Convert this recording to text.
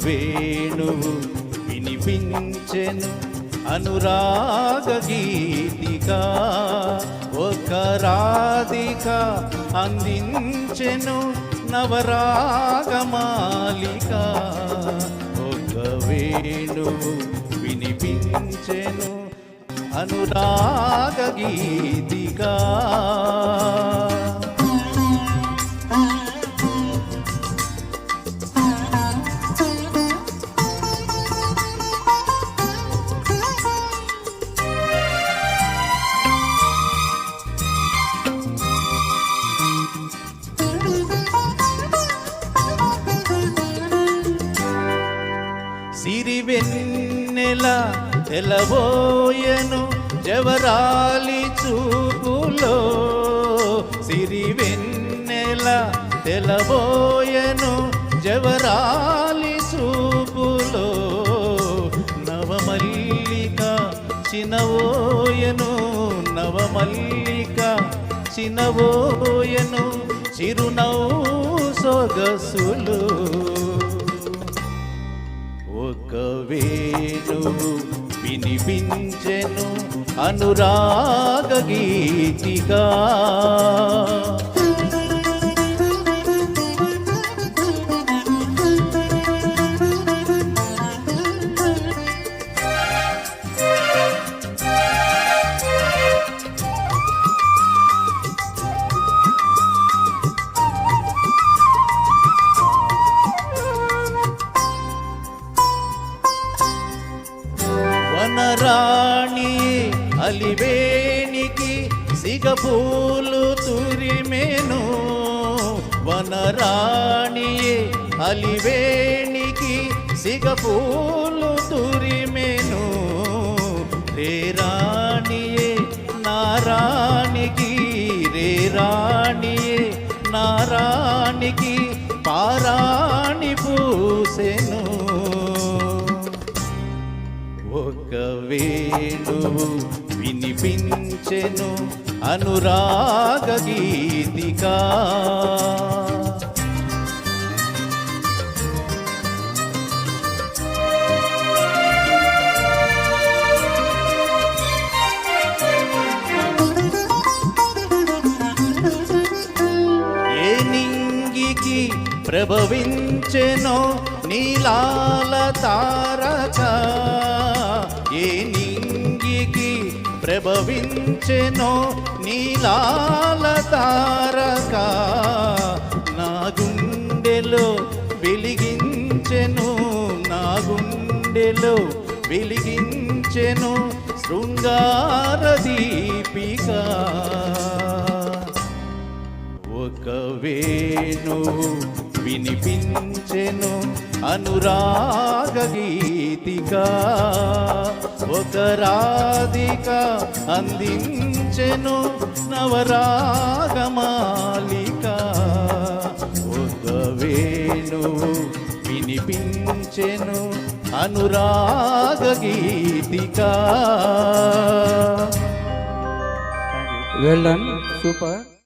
వేణువు వినిపించెను అనురాగ గీతిక, ఒక రాధిక అందించెను నవరాగమాలిక. ఒక వేణువు వినిపించెను అనురాగ గీతిక. సిరివెన్నెల తెలబోయెను జవరాలి చూపులో, సిరివెన్నెల తెలబోయెను జవరాలి చూపులో. నవమల్లిక చినవోయెను, నవమల్లిక చినవోయెను చిరునవ్వు సొగసులు. ఒక వేణువు వినిపించెను అనురాగ గీతిక. వనరాణి అలివేణికి సిగపూలు తురిమెను, వనరాణి అలివేణికి సిగపూలు తురిమెను. రేరాణియే నారాణికి, రేరాణియే నారాణికి పారాణి పూసెను. ఒక వేణువు వినిపించెను అనురాగ గీతిక. ఏ నింగికి ప్రభవించెనో నీలాల తారక, ఏ నింగికి ప్రభవించెనో నీలాల తారక. నా గుండెలో వెలిగించెను, నా గుండెలో వెలిగించెను శృంగార దీపిక. ఒక వేణువు వినిపించెను అనురాగ గీతిక, ఒక రాధిక అందించెను నవరాగమాలిక. ఒక వేణువు వినిపించెను అనురాగ గీతిక. Well done, super.